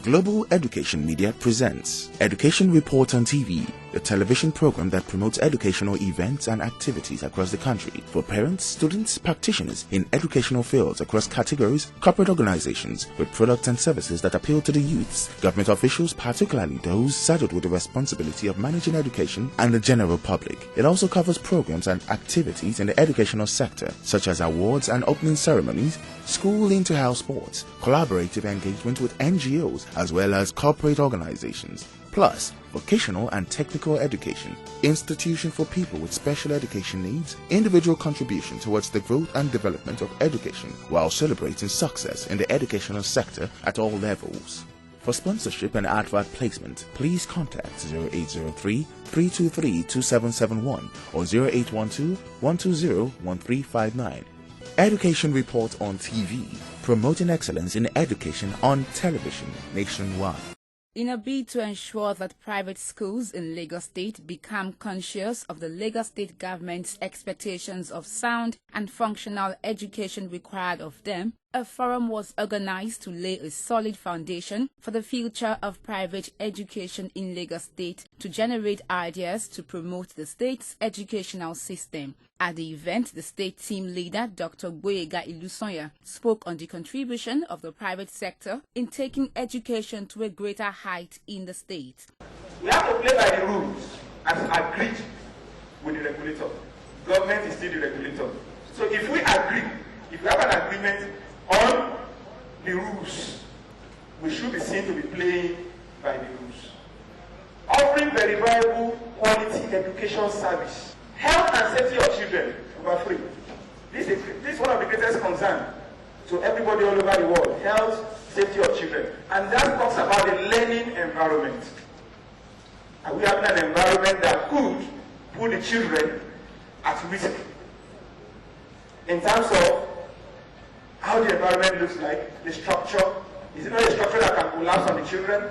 Global Education Media presents Education Report on TV, the television program that promotes educational events and activities across the country for parents, students, practitioners in educational fields across categories, corporate organizations with products and services that appeal to the youths, government officials, particularly those saddled with the responsibility of managing education, and the general public. It also covers programs and activities in the educational sector, such as awards and opening ceremonies, school inter-house sports, collaborative engagement with NGOs, as well as corporate organizations, plus vocational and technical education, institution for people with special education needs, individual contribution towards the growth and development of education, while celebrating success in the educational sector at all levels. For sponsorship and advert placement, please contact 0803-323-2771 or 0812-120-1359. Education Report on TV, promoting excellence in education on television nationwide. In a bid to ensure that private schools in Lagos State become conscious of the Lagos State government's expectations of sound and functional education required of them, a forum was organized to lay a solid foundation for the future of private education in Lagos State to generate ideas to promote the state's educational system. At the event, the state team leader, Dr. Gboyega Ilusanya, spoke on the contribution of the private sector in taking education to a greater height in the state. We have to play by the rules as agreed with the regulator. Government is still the regulator. So if we agree, if we have an agreement on the rules, we should be seen to be playing by the rules. Offering verifiable quality education service. Health and safety of children, number 3. This is one of the greatest concerns to everybody all over the world. Health, safety of children. And that talks about the learning environment. Are we having an environment that could put the children at risk in terms of how the environment looks like, the structure? Is it not a structure that can collapse on the children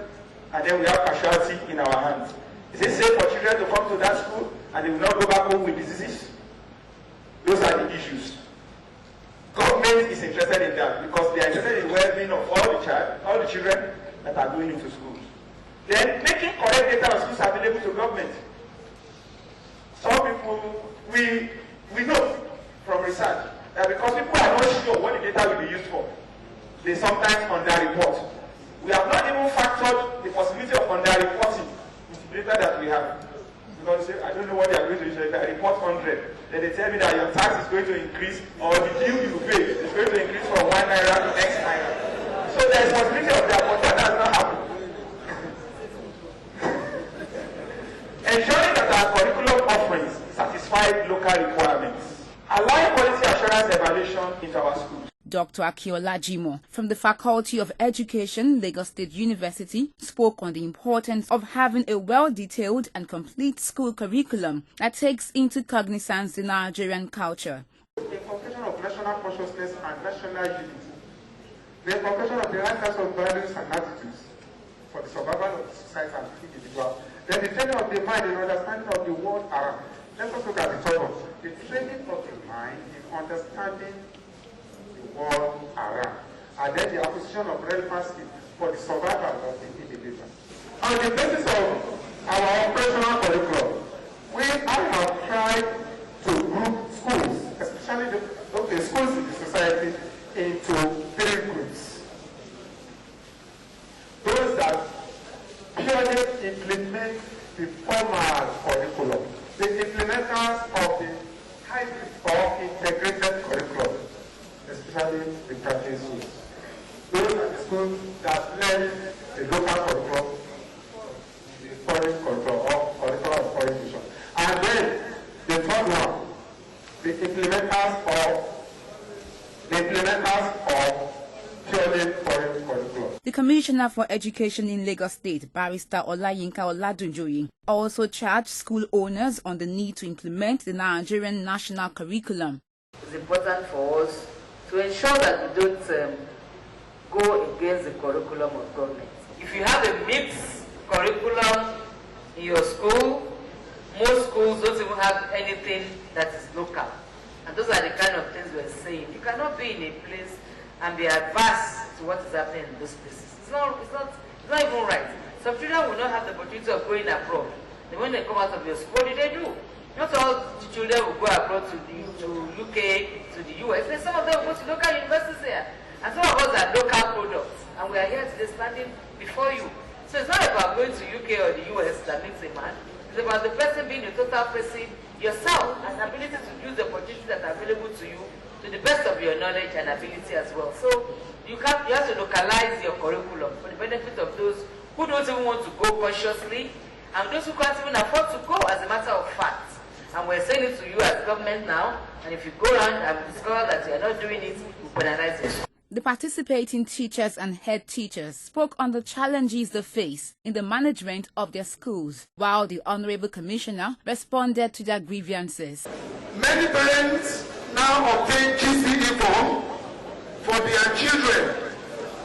and then we have casualty in our hands? Is it safe for children to come to that school and they will not go back home with diseases? Those are the issues. Government is interested in that because they are interested in the well-being of all the children that are going into schools. Then making correct data on schools available to government. Some people, we know from research that because people are not sure what the data will be used for, they sometimes under-report. We have not even factored the possibility of under-reporting into the data that we have. Because say, I don't know what they are going to use. If I report 100, then they tell me that your tax is going to increase or the bill you pay is going to increase from 1 naira to X naira. So there is possibility of that, but that does not happen. Ensuring that our curriculum offerings satisfy local requirements. Allowing quality assurance evaluation into our schools. Dr. Akiola Jimo from the Faculty of Education, Lagos State University, spoke on the importance of having a well-detailed and complete school curriculum that takes into cognizance the Nigerian culture. The inculcation of national consciousness and national unity. The inculcation of the right types of values and attitudes for the survival of the society and the individual. Then the training of the mind in understanding of the world around. Let us look at the third one. The training of the mind in understanding world around, and then the acquisition of relevant skills for the survival of the individual. On the basis of our operational curriculum, I have tried to group schools, especially the schools in the society, into 3 groups. Those that purely implement the formal curriculum, the implementers of the hybrid or integrated curriculum, especially the practice schools. Those are the schools that learn the local curriculum, the foreign curriculum, or curriculum of foreign vision. And then the third one, the implementers of purely foreign curriculum. The Commissioner for Education in Lagos State, Barrister Olayinka Oladunjoyi, also charged school owners on the need to implement the Nigerian national curriculum. It's important for us to ensure that we don't go against the curriculum of government. If you have a mixed curriculum in your school, most schools don't even have anything that is local. And those are the kind of things we're saying. You cannot be in a place and be adverse to what is happening in those places. It's not It's not even right. Some children will not have the opportunity of going abroad. Then when they come out of your school, what do they do? Not all the children will go abroad to UK, to the US. Then some of them will go to local universities here. And some of us are local products. And we are here today standing before you. So it's not about going to UK or the US that makes a man. It's about the person being a total person yourself and ability to use the opportunities that are available to you to the best of your knowledge and ability as well. So you have to localize your curriculum for the benefit of those who don't even want to go consciously and those who can't even afford to go, as a matter of fact. And we're saying it to you as government now, and if you go around and discover that you're not doing it, we'll penalize you. The participating teachers and head teachers spoke on the challenges they face in the management of their schools, while the Honorable Commissioner responded to their grievances. Many parents now obtain GCE form for their children,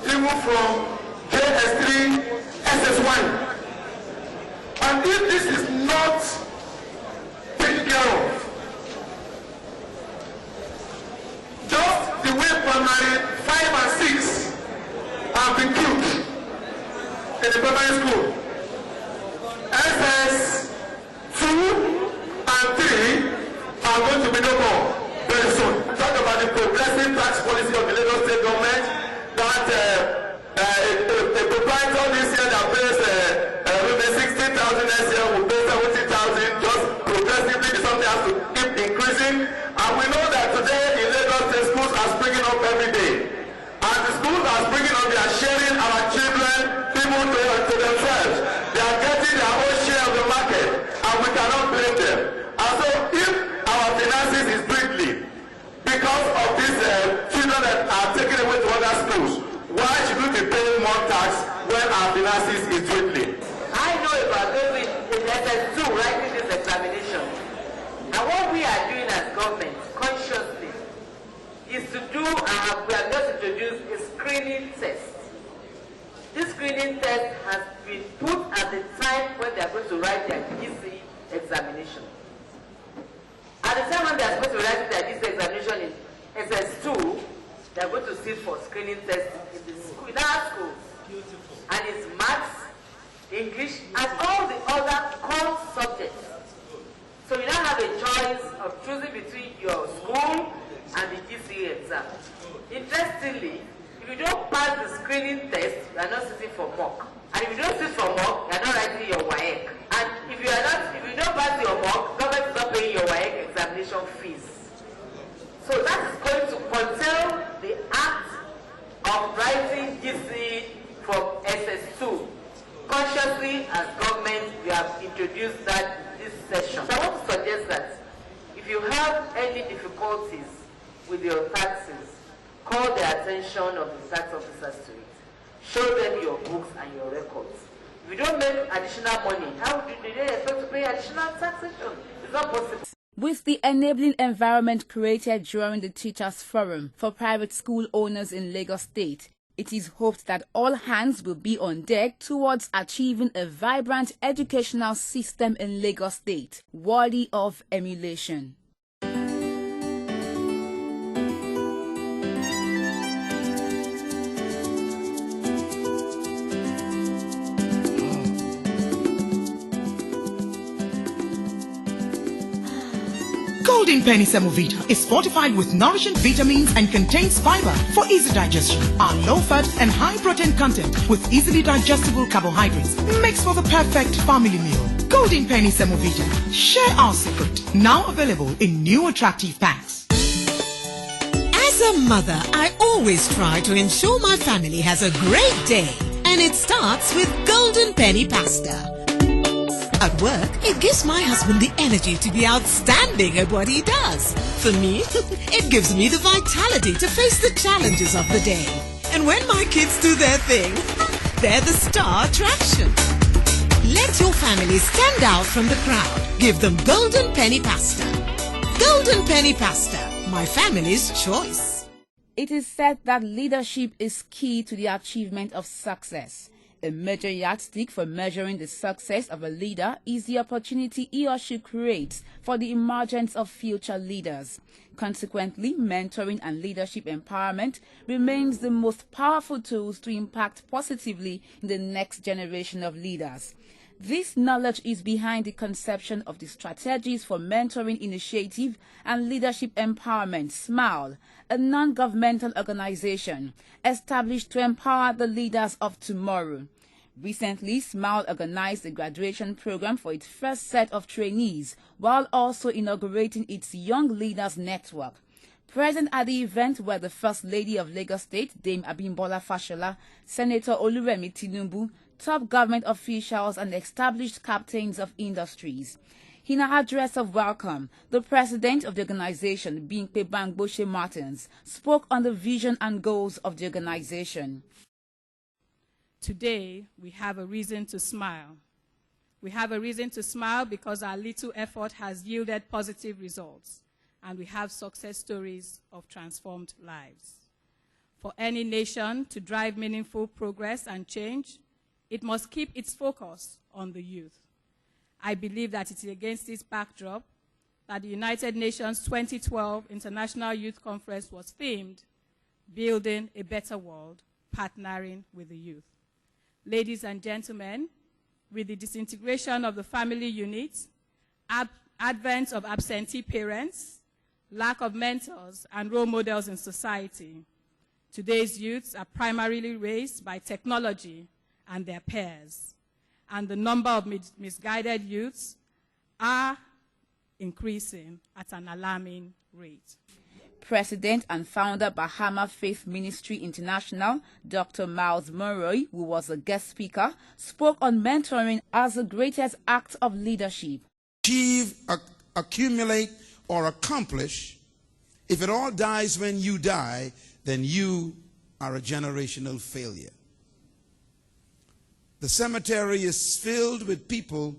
even from JS3, SS1. And if this is not taken care of, just the way primary 5 and 6 have been killed in the primary school, SS2 and 3 are going to be no more very soon. Talk about the progressive tax policy of the Lagos State government that a proprietor this year that pays 60,000 next year will pay 70,000, just progressively something has to keep increasing. And we know that today in Lagos State schools are springing up every day. And the schools are springing up, they are sharing our children, people to themselves. They are getting their own share of the market, and we cannot blame them. And so if our finances is dwindling because of these children that are taken away to other schools, why should we be paying more tax when our finances is dwindling? I know about those in SS2 writing this examination. And what we are doing as government, consciously, is to do, we have just introduced a screening test. This screening test has been put at the time when they are going to write their GCE examination. At the time when they are supposed to write their GCE examination in SS2, they are going to sit for screening test in the school, in our schools. And it's maths, English, and all the other core subjects. So you now have a choice of choosing between your school and the GCE exam. Interestingly, if you don't pass the screening test, you are not sitting for mock. And if you don't sit for mock, you are not writing your WAEC. And if you don't pass your mock, government is not paying your WAEC examination fees. So that is going to curtail the act of writing GCE from SS2. Consciously, as government, we have introduced that this session. So I want to suggest that if you have any difficulties with your taxes, call the attention of the tax officers to it. Show them your books and your records. If you don't make additional money, how do they expect to pay additional taxation? It's not possible. With the enabling environment created during the Teachers Forum for private school owners in Lagos State, it is hoped that all hands will be on deck towards achieving a vibrant educational system in Lagos State, worthy of emulation. Golden Penny Semovita is fortified with nourishing vitamins and contains fiber for easy digestion. Our low-fat and high-protein content with easily digestible carbohydrates makes for the perfect family meal. Golden Penny Semovita. Share our secret. Now available in new attractive packs. As a mother, I always try to ensure my family has a great day. And it starts with Golden Penny Pasta. At work, it gives my husband the energy to be outstanding at what he does. For me, it gives me the vitality to face the challenges of the day. And when my kids do their thing, they're the star attraction. Let your family stand out from the crowd. Give them Golden Penny Pasta. Golden Penny Pasta, my family's choice. It is said that leadership is key to the achievement of success. A major yardstick for measuring the success of a leader is the opportunity he or she creates for the emergence of future leaders. Consequently, mentoring and leadership empowerment remains the most powerful tools to impact positively in the next generation of leaders. This knowledge is behind the conception of the Strategies for Mentoring Initiative and Leadership Empowerment, SMILE, a non-governmental organization established to empower the leaders of tomorrow. Recently, SMILE organized a graduation program for its first set of trainees, while also inaugurating its Young Leaders Network. Present at the event were the First Lady of Lagos State, Dame Abimbola Fashola, Senator Oluremi Tinubu, top government officials and established captains of industries. In her address of welcome, the president of the organization, Bimpe Bangboshe Martins, spoke on the vision and goals of the organization. Today, we have a reason to smile. We have a reason to smile because our little effort has yielded positive results, and we have success stories of transformed lives. For any nation to drive meaningful progress and change, it must keep its focus on the youth. I believe that it is against this backdrop that the United Nations 2012 International Youth Conference was themed, Building a Better World, Partnering with the Youth. Ladies and gentlemen, with the disintegration of the family unit, advent of absentee parents, lack of mentors and role models in society, today's youths are primarily raised by technology and their peers, and the number of misguided youths are increasing at an alarming rate. President and founder Bahama Faith Ministry International, Dr. Miles Monroe, who was a guest speaker, spoke on mentoring as the greatest act of leadership. Achieve, accumulate, or accomplish, if it all dies when you die, then you are a generational failure. The cemetery is filled with people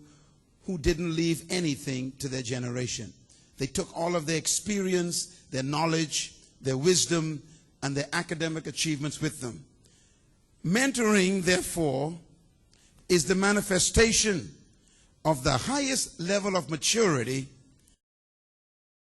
who didn't leave anything to their generation. They took all of their experience, their knowledge, their wisdom, and their academic achievements with them. Mentoring, therefore, is the manifestation of the highest level of maturity